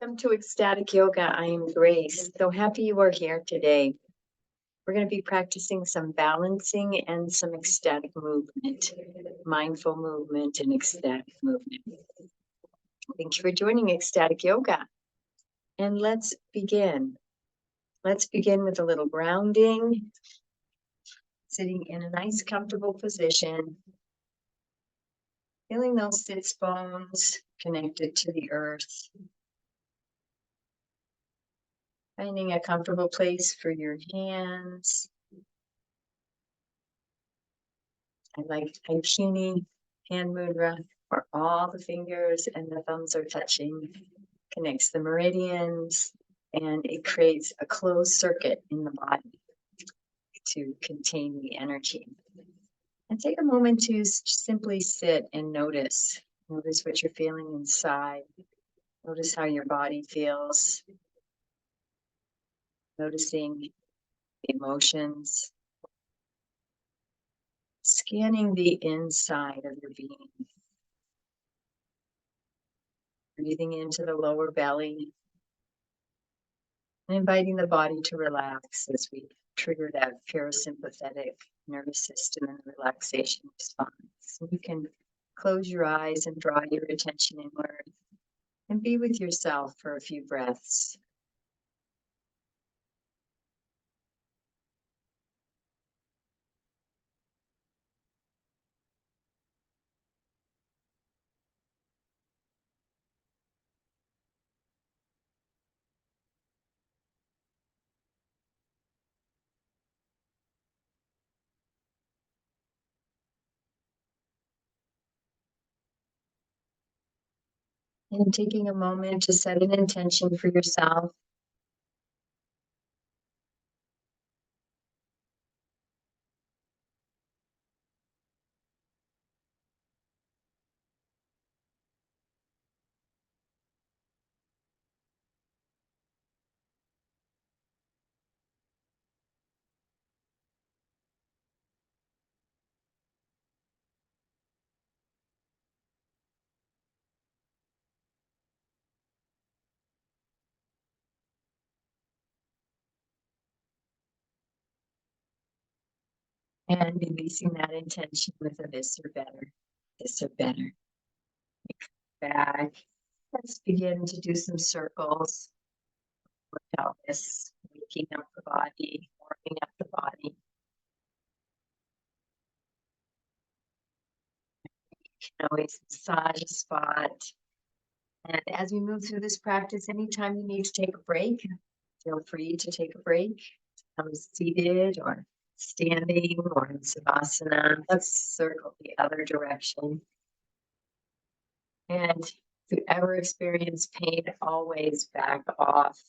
Welcome to Ecstatic Yoga. I am Grace. So happy you are here today. We're going to be practicing some balancing and some ecstatic movement, mindful movement and ecstatic movement. Thank you for joining Ecstatic Yoga. And let's begin. Let's begin with a little grounding, sitting in a nice comfortable position, feeling those sits bones connected to the earth. Finding a comfortable place for your hands. I like Aikini hand mudra, where all the fingers and the thumbs are touching, connects the meridians, and it creates a closed circuit in the body to contain the energy. And take a moment to simply sit and notice. Notice what you're feeling inside. Notice how your body feels. Noticing the emotions. Scanning the inside of your being. Breathing into the lower belly. And inviting the body to relax as we trigger that parasympathetic nervous system and the relaxation response. So you can close your eyes and draw your attention inward and be with yourself for a few breaths. And taking a moment to set an intention for yourself. And releasing that intention with a this or better. This or better. Back. Let's begin to do some circles. Without this, waking up the body, warming up the body. You can always massage a spot. And as we move through this practice, anytime you need to take a break, feel free to take a break. Come seated or standing or in Savasana. Let's circle the other direction. And if you ever experience pain, always back off.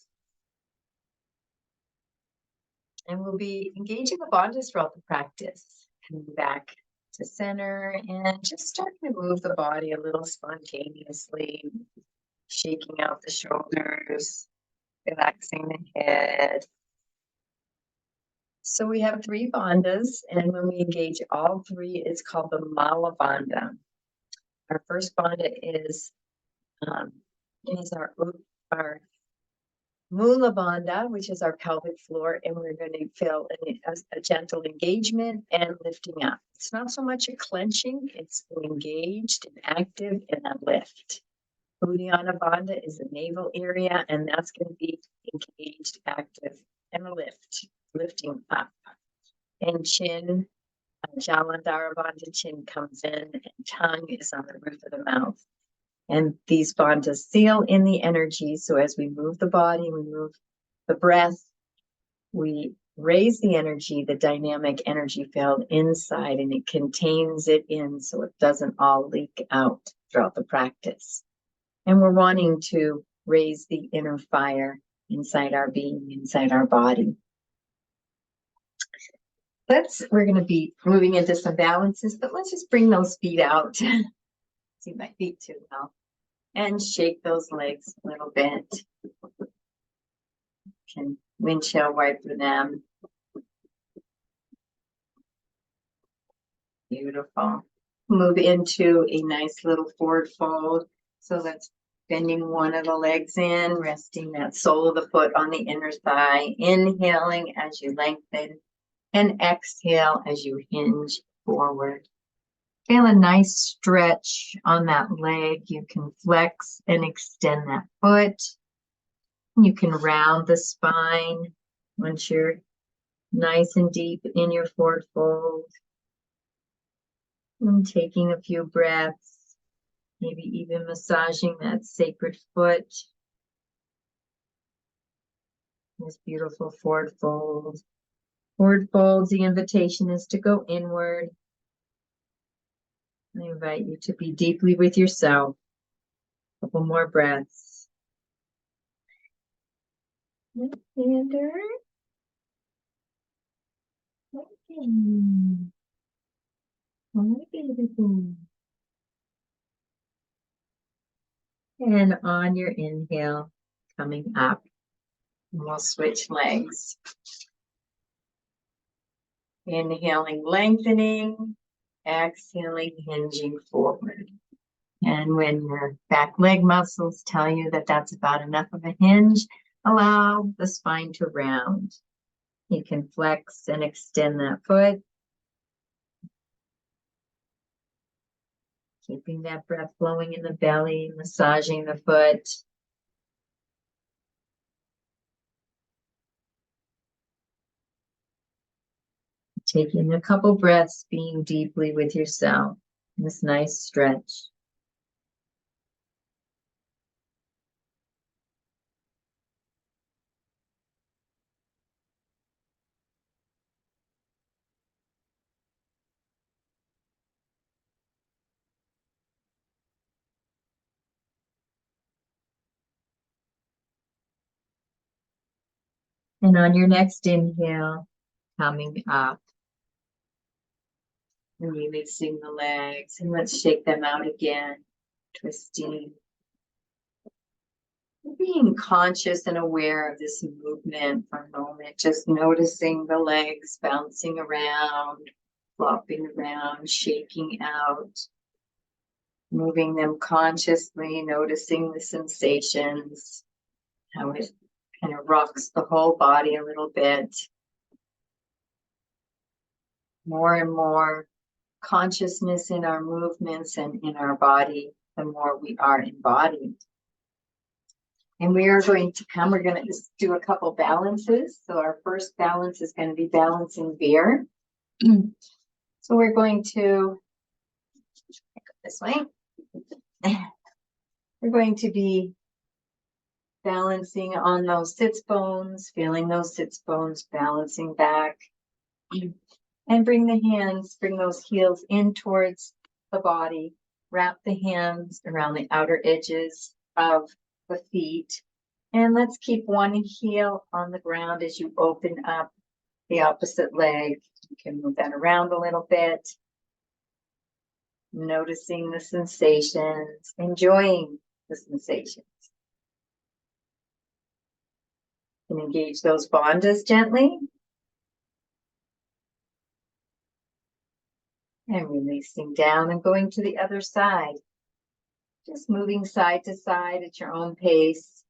And we'll be engaging the bandhas throughout the practice. Coming back to center and just starting to move the body a little spontaneously. Shaking out the shoulders, relaxing the head. So we have 3 bandhas, and when we engage all 3, it's called the Mala Bandha. Our first bandha is our Mula Bandha, which is our pelvic floor, and we're going to feel a gentle engagement and lifting up. It's not so much a clenching, it's engaged and active and a lift. Uddiyana Bandha is the navel area, and that's going to be engaged, active, and a lift, lifting up. And chin, Jalandhara Bandha, chin comes in, and tongue is on the roof of the mouth. And these bandhas seal in the energy, so as we move the body, we move the breath, we raise the energy, the dynamic energy field inside, and it contains it in so it doesn't all leak out throughout the practice. And we're wanting to raise the inner fire inside our being, inside our body. We're going to be moving into some balances, but let's just bring those feet out. See my feet too well. And shake those legs a little bit. Can windshield wiper them. Beautiful. Move into a nice little forward fold. So let's bending one of the legs in, resting that sole of the foot on the inner thigh, inhaling as you lengthen, and exhale as you hinge forward. Feel a nice stretch on that leg. You can flex and extend that foot. You can round the spine once you're nice and deep in your forward fold. And taking a few breaths, maybe even massaging that sacred foot. This beautiful forward fold. Forward folds, the invitation is to go inward. I invite you to be deeply with yourself. A couple more breaths. Left-hander. And on your inhale, coming up, and we'll switch legs. Inhaling, lengthening, exhaling, hinging forward. And when your back leg muscles tell you that that's about enough of a hinge, allow the spine to round. You can flex and extend that foot. Keeping that breath flowing in the belly, massaging the foot. Taking a couple breaths, being deeply with yourself. This nice stretch. And on your next inhale, coming up, and releasing the legs. And let's shake them out again, twisting. Being conscious and aware of this movement for a moment, just noticing the legs bouncing around, flopping around, shaking out, moving them consciously, noticing the sensations, how it kind of rocks the whole body a little bit. More and more consciousness in our movements and in our body, the more we are embodied. And we are going to we're going to just do a couple balances. So our first balance is going to be balancing bear. So we're going to go this way. We're going to be balancing on those sits bones, feeling those sits bones, balancing back. And bring those heels in towards the body. Wrap the hands around the outer edges of the feet. And let's keep one heel on the ground as you open up the opposite leg. You can move that around a little bit. Noticing the sensations, enjoying the sensations. You can engage those bandhas gently. And releasing down and going to the other side. Just moving side to side at your own pace.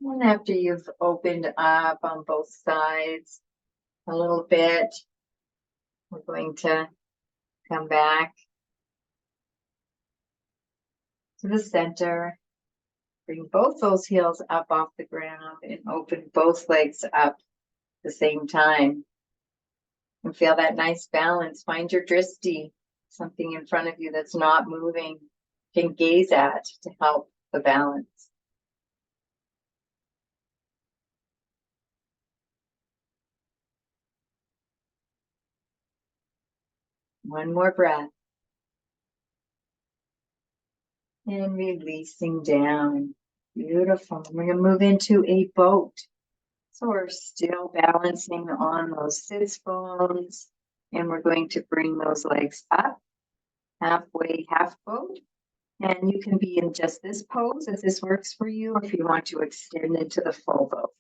And after you've opened up on both sides a little bit, we're going to come back to the center. Bring both those heels up off the ground and open both legs up at the same time. And feel that nice balance. Find your drishti, something in front of you that's not moving, you can gaze at to help the balance. One more breath. And releasing down. Beautiful. We're going to move into a boat. So we're still balancing on those sits bones. And we're going to bring those legs up. halfway half boat. And you can be in just this pose if this works for you, or if you want to extend into the full boat.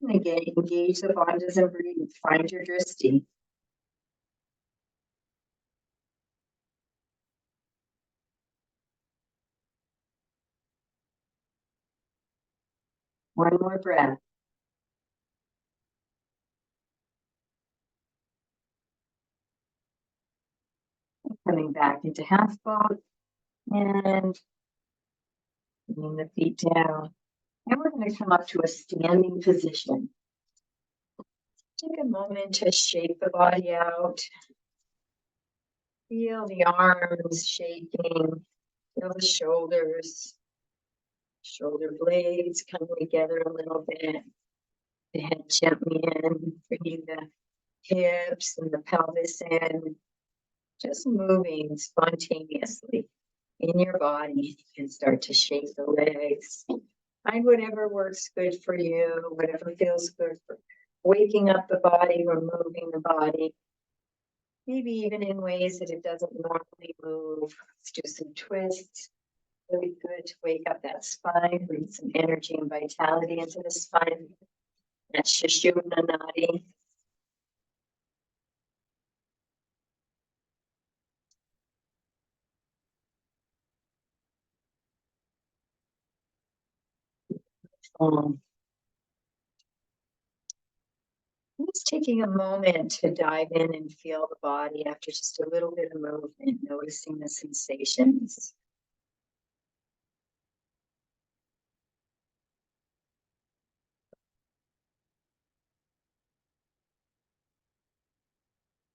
And again, engage the bandhas and breathe. Find your drishti. One more breath. Coming back into half boat and bringing the feet down. And we're going to come up to a standing position. Take a moment to shake the body out. Feel the arms shaking. Feel the shoulders. Shoulder blades coming together a little bit. The head gently in, bringing the hips and the pelvis in. Just moving spontaneously in your body. You can start to shake the legs. Find whatever works good for you, whatever feels good for waking up the body or moving the body. Maybe even in ways that it doesn't normally move. Let's do some twists. Really good to wake up that spine, bring some energy and vitality into the spine. That's Sushumna Nadi. Just taking a moment to dive in and feel the body after just a little bit of movement, noticing the sensations.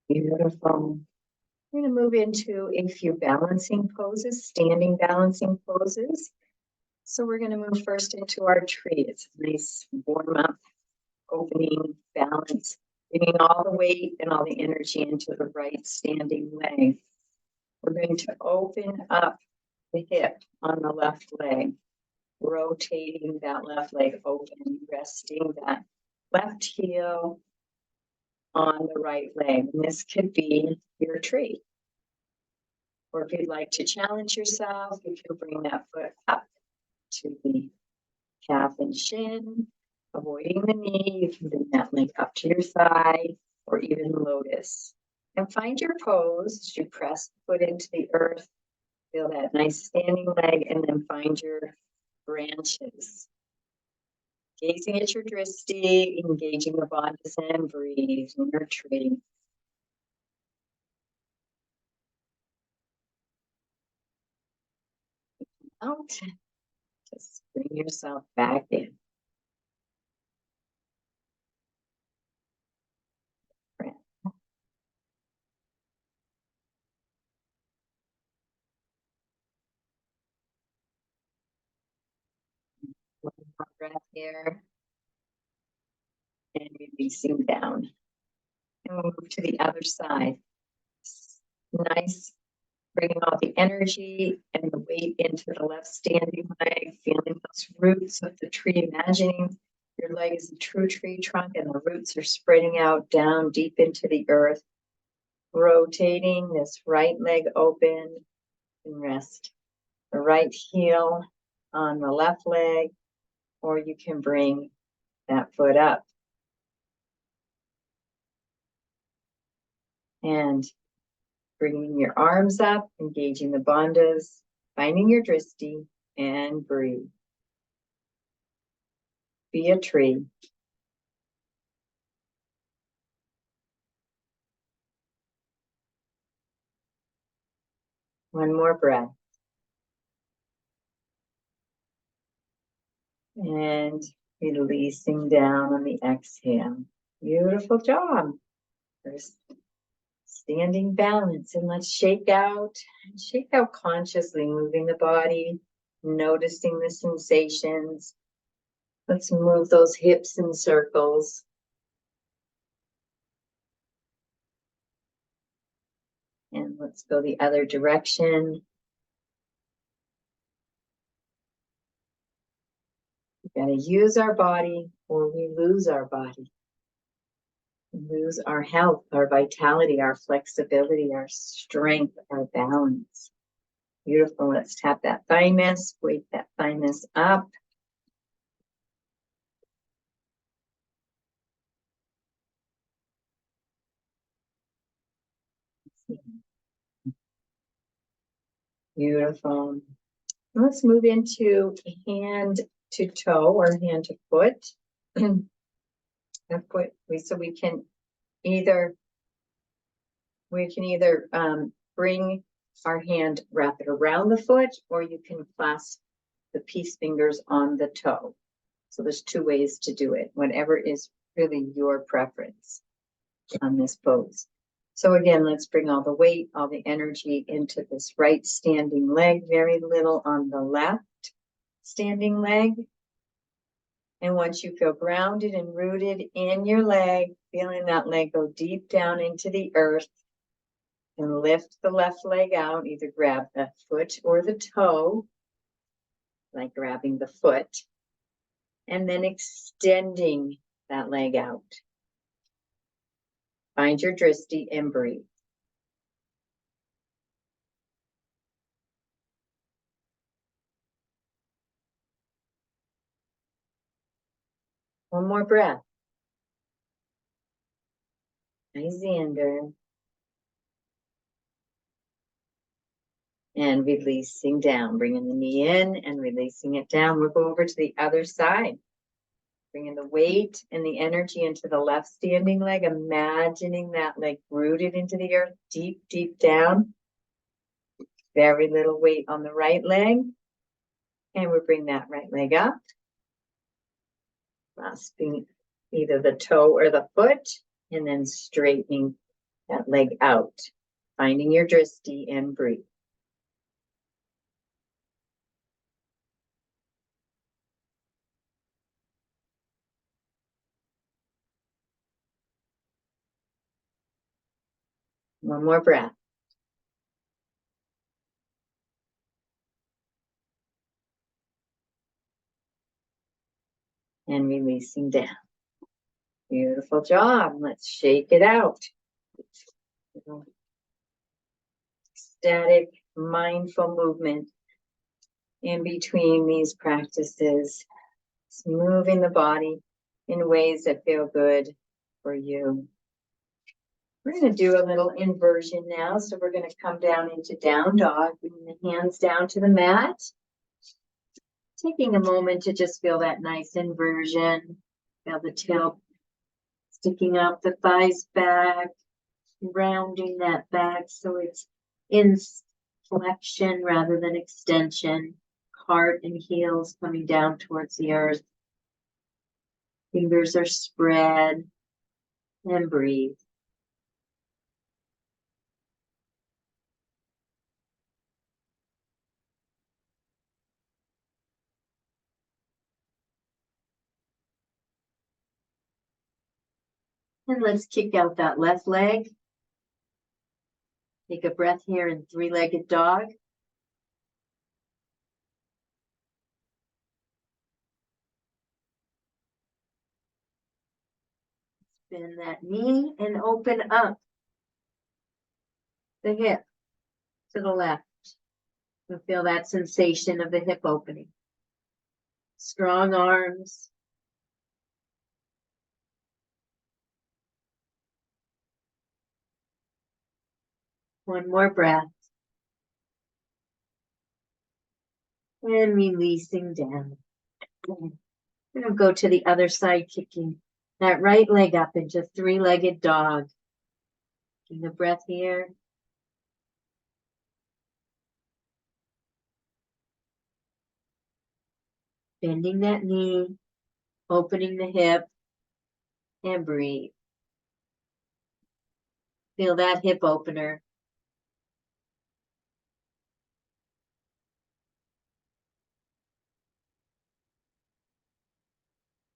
Beautiful. We're going to move into a few balancing poses, standing balancing poses. So we're going to move first into our tree. It's a nice warm up, opening balance, bringing all the weight and all the energy into the right standing leg. We're going to open up the hip on the left leg, rotating that left leg open, resting that left heel on the right leg. And this could be your tree. Or if you'd like to challenge yourself, you can bring that foot up to the calf and shin, avoiding the knee. You can bring that leg up to your thigh or even lotus. And find your pose as you press the foot into the earth. Feel that nice standing leg and then find your branches. Gazing at your drishti, engaging the bandhas and breathe in your tree. Out. Just bring yourself back in. One more breath here. And releasing down. And we'll move to the other side. Nice. Bringing all the energy and the weight into the left standing leg, feeling those roots of the tree, imagining your leg is a true tree trunk and the roots are spreading out down deep into the earth. Rotating this right leg open and rest. The right heel on the left leg, or you can bring that foot up. And bringing your arms up, engaging the bandhas, finding your drishti, and breathe. Be a tree. One more breath. And releasing down on the exhale. Beautiful job. There's standing balance. And let's shake out. Shake out consciously, moving the body, noticing the sensations. Let's move those hips in circles. And let's go the other direction. We gotta use our body or we lose our body. lose our health, our vitality, our flexibility, our strength, our balance. Beautiful. Let's tap that thymus, wake that thymus up. Beautiful. Let's move into hand to toe or hand to foot. So we can either bring our hand, wrap it around the foot, or you can clasp the peace fingers on the toe. So there's two ways to do it, whatever is really your preference on this pose. So again, let's bring all the weight, all the energy into this right standing leg, very little on the left standing leg. And once you feel grounded and rooted in your leg, feeling that leg go deep down into the earth, and lift the left leg out, either grab the foot or the toe, like grabbing the foot, and then extending that leg out. Find your drishti and breathe. One more breath. Nice under. And releasing down, bringing the knee in and releasing it down. We'll go over to the other side. Bringing the weight and the energy into the left standing leg, imagining that leg rooted into the earth, deep, deep down. Very little weight on the right leg. And we bring that right leg up. Clasping either the toe or the foot, and then straightening that leg out. Finding your drishti and breathe. One more breath. And releasing down. Beautiful job. Let's shake it out. Static, mindful movement in between these practices. It's moving the body in ways that feel good for you. We're going to do a little inversion now. So we're going to come down into down dog, bringing the hands down to the mat. Taking a moment to just feel that nice inversion. Feel the tail sticking up, the thighs back, rounding that back so it's in flexion rather than extension. Heart and heels coming down towards the earth. Fingers are spread. And breathe. And let's kick out that left leg. Take a breath here in three-legged dog. Bend that knee and open up the hip to the left. You feel that sensation of the hip opening. Strong arms. One more breath. And releasing down. We're going to go to the other side, kicking that right leg up into three-legged dog. Taking a breath here. Bending that knee, opening the hip, and breathe. Feel that hip opener.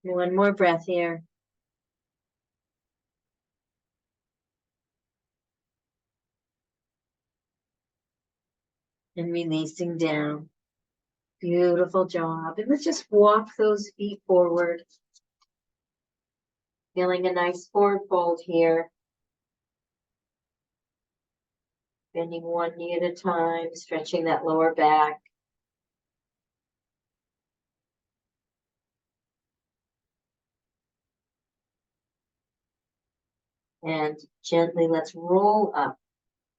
One more breath here. And releasing down. Beautiful job. And let's just walk those feet forward. Feeling a nice forward fold here. Bending one knee at a time, stretching that lower back. And gently let's roll up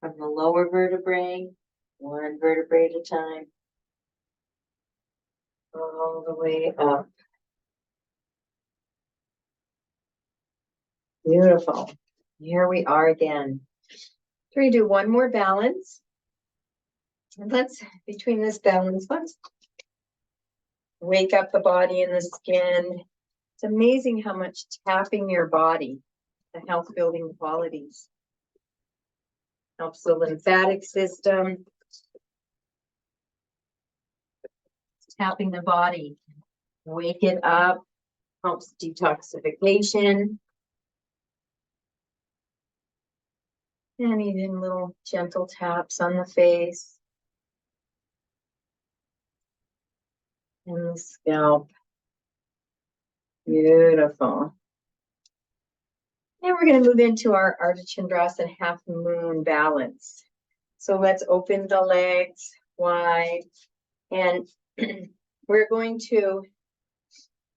from the lower vertebrae, one vertebrae at a time, all the way up. Beautiful. Here we are again. We're going to do one more balance. And between this balance, let's wake up the body and the skin. It's amazing how much tapping your body, the health building qualities. Helps the lymphatic system. Tapping the body, wake it up, helps detoxification. And even little gentle taps on the face and the scalp. Beautiful. And we're going to move into our Ardha Chandrasana half moon balance. So let's open the legs wide. And we're going to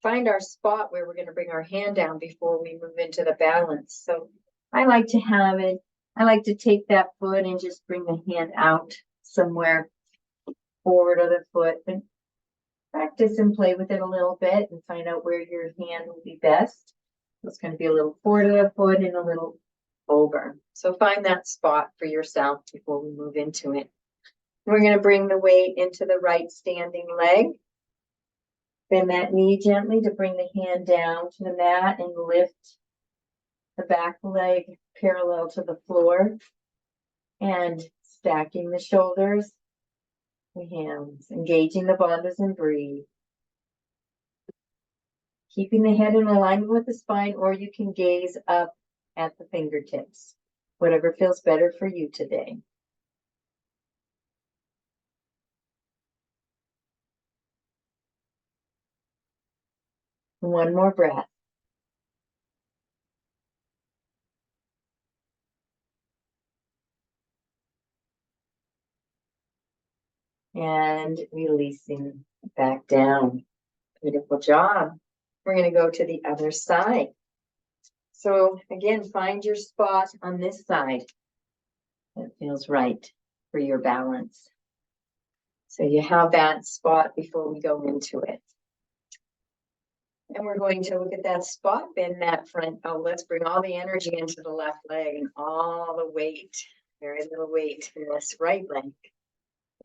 find our spot where we're going to bring our hand down before we move into the balance. So I like to take that foot and just bring the hand out somewhere forward of the foot and practice and play with it a little bit and find out where your hand will be best. It's going to be a little forward of the foot and a little over. So find that spot for yourself before we move into it. We're going to bring the weight into the right standing leg. Bend that knee gently to bring the hand down to the mat and lift the back leg parallel to the floor. And stacking the shoulders, the hands, engaging the bandhas and breathe. Keeping the head in alignment with the spine, or you can gaze up at the fingertips. Whatever feels better for you today. One more breath. And releasing back down. Beautiful job. We're going to go to the other side. So again, find your spot on this side that feels right for your balance. So you have that spot before we go into it. And we're going to look at that spot, bend that front. Oh, let's bring all the energy into the left leg and all the weight, very little weight in this right leg.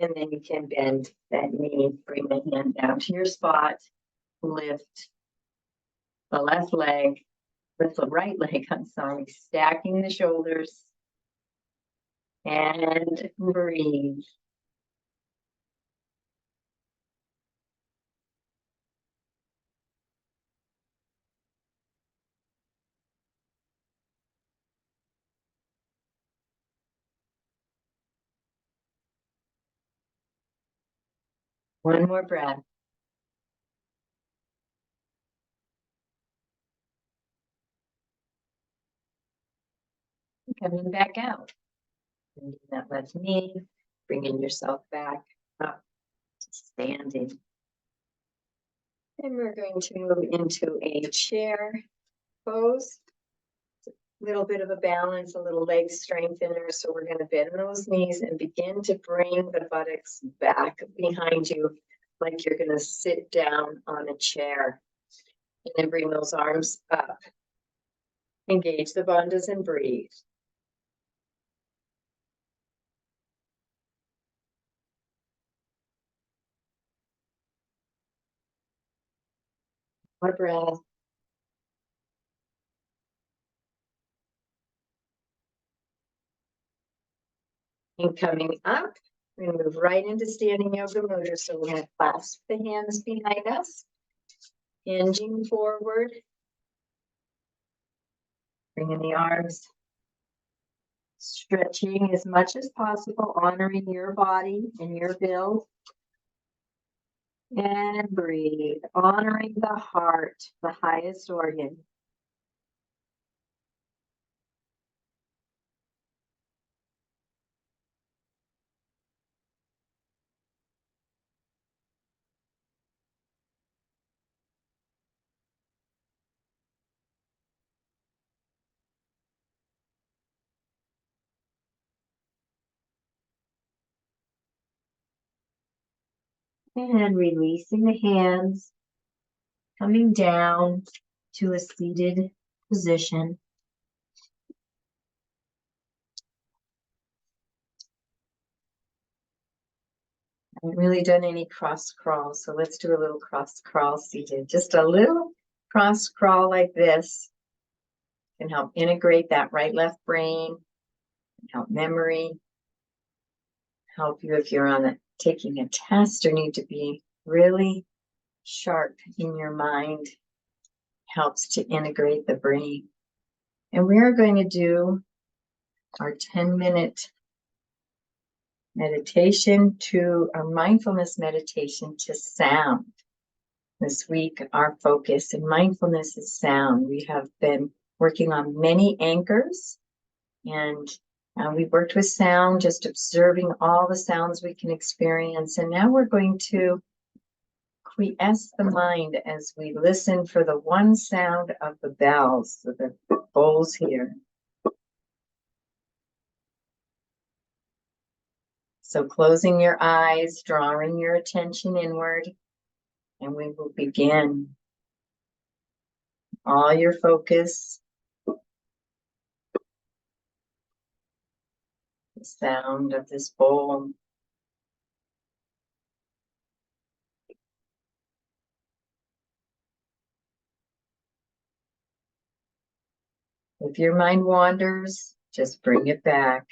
And then you can bend that knee, bring the hand down to your spot, lift the left leg, lift the right leg, I'm sorry, stacking the shoulders and breathe. One more breath. Coming back out. Bending that left knee, bringing yourself back up to standing. And we're going to move into a chair pose. A little bit of a balance, a little leg strengthener. So we're going to bend those knees and begin to bring the buttocks back behind you like you're going to sit down on a chair. And then bring those arms up. Engage the bandhas and breathe. More breath. And coming up, we're going to move right into standing yoga mudra. So we're going to clasp the hands behind us, hinging forward, bringing the arms, stretching as much as possible, honoring your body and your build. And breathe, honoring the heart, the highest organ. And releasing the hands, coming down to a seated position. I haven't really done any cross crawl, so let's do a little cross crawl seated. Just a little cross crawl like this can help integrate that right left brain, help memory, help you if you're taking a test or need to be really sharp in your mind, helps to integrate the brain. And we are going to do our 10-minute meditation our mindfulness meditation to sound. This week, our focus in mindfulness is sound. We have been working on many anchors, and we've worked with sound, just observing all the sounds we can experience. And now we're going to quiesce the mind as we listen for the one sound of the bells, so the bowls here. So closing your eyes, drawing your attention inward, and we will begin. All your focus, the sound of this bowl. If your mind wanders, just bring it back.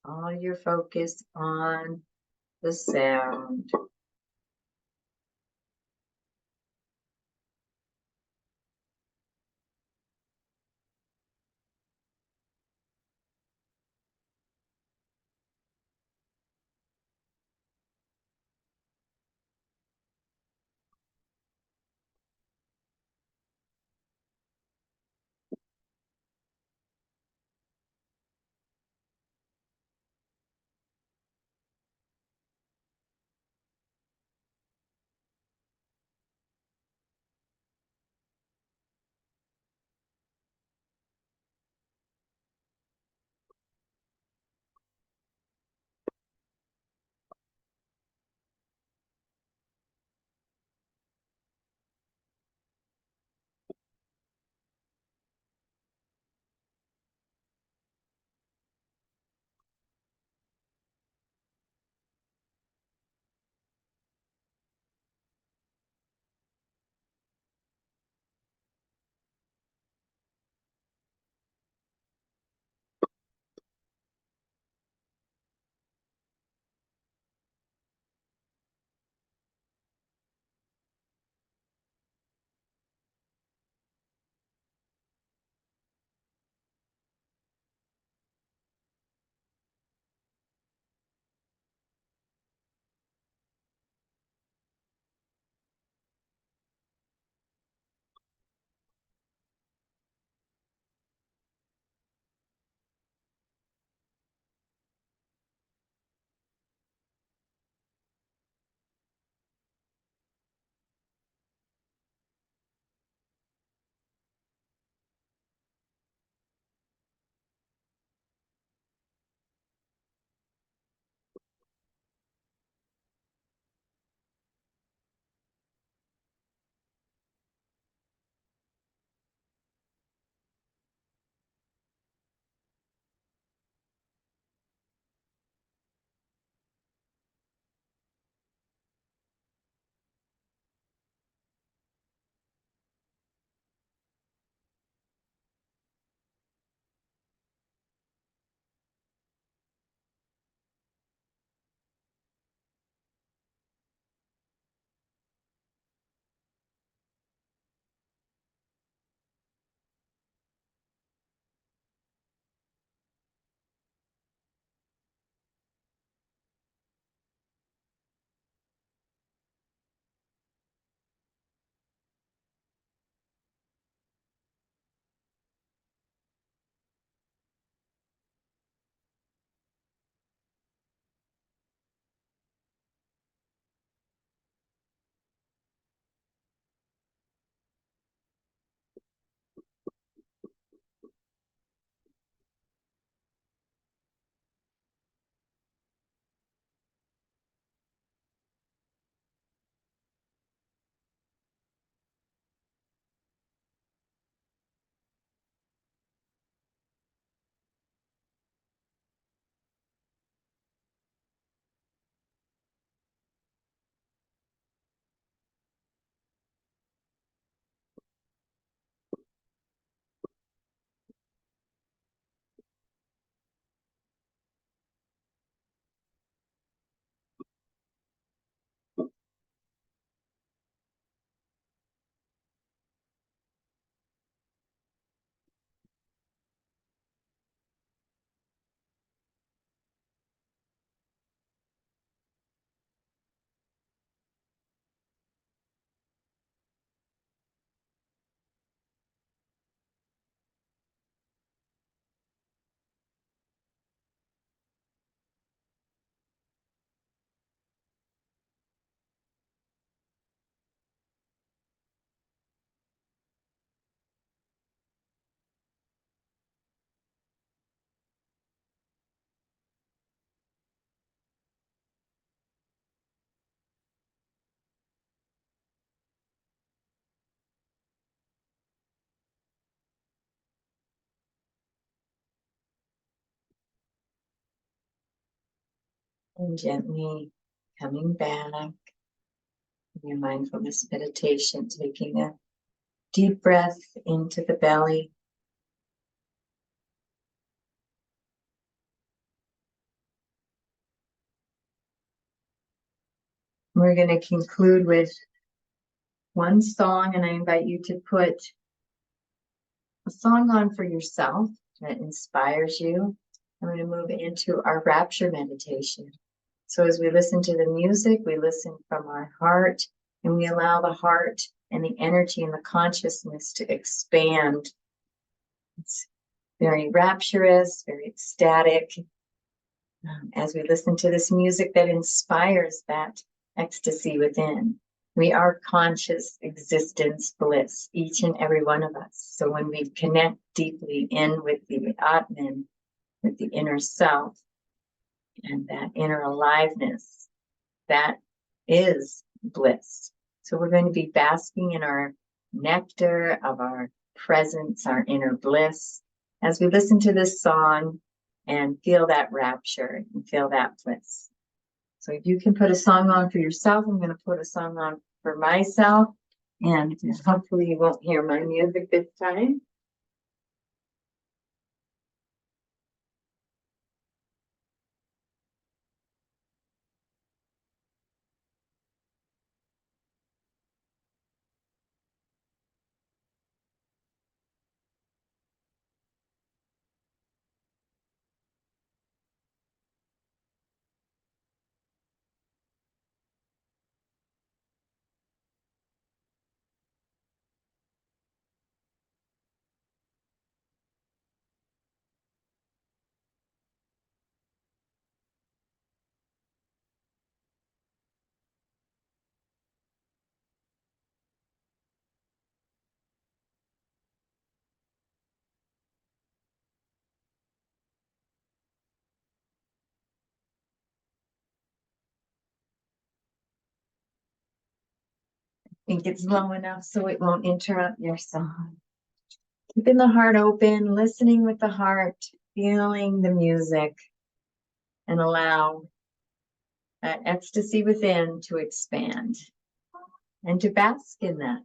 All your focus on the sound. And gently coming back in your mindfulness meditation, taking a deep breath into the belly. We're going to conclude with one song, and I invite you to put a song on for yourself that inspires you. I'm going to move into our rapture meditation. So as we listen to the music, we listen from our heart, and we allow the heart and the energy and the consciousness to expand. It's very rapturous, very ecstatic. As we listen to this music that inspires that ecstasy within. We are conscious existence bliss, each and every one of us. So when we connect deeply in with the Atman, with the inner self, and that inner aliveness, that is bliss. So we're going to be basking in our nectar of our presence, our inner bliss, as we listen to this song and feel that rapture and feel that bliss. So if you can put a song on for yourself, I'm going to put a song on for myself, and hopefully you won't hear my music this time. I think it's low enough so it won't interrupt your song. Keeping the heart open, listening with the heart, feeling the music, and allow that ecstasy within to expand and to bask in that.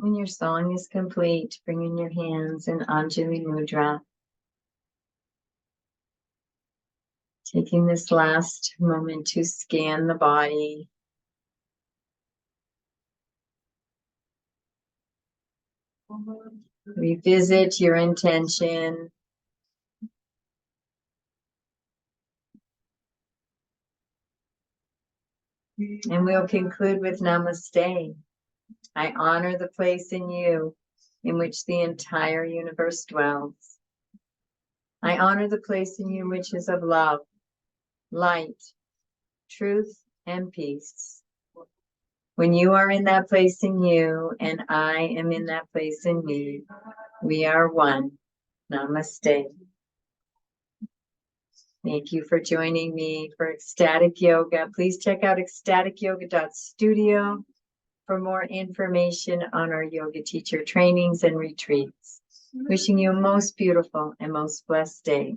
When your song is complete, bring in your hands in Anjali Mudra. Taking this last moment to scan the body. Revisit your intention. And we'll conclude with Namaste. I honor the place in you in which the entire universe dwells. I honor the place in you which is of love, light, truth, and peace. When you are in that place in you and I am in that place in me, we are one. Namaste. Thank you for joining me for Ecstatic Yoga. Please check out ecstaticyoga.studio for more information on our yoga teacher trainings and retreats. Wishing you a most beautiful and most blessed day.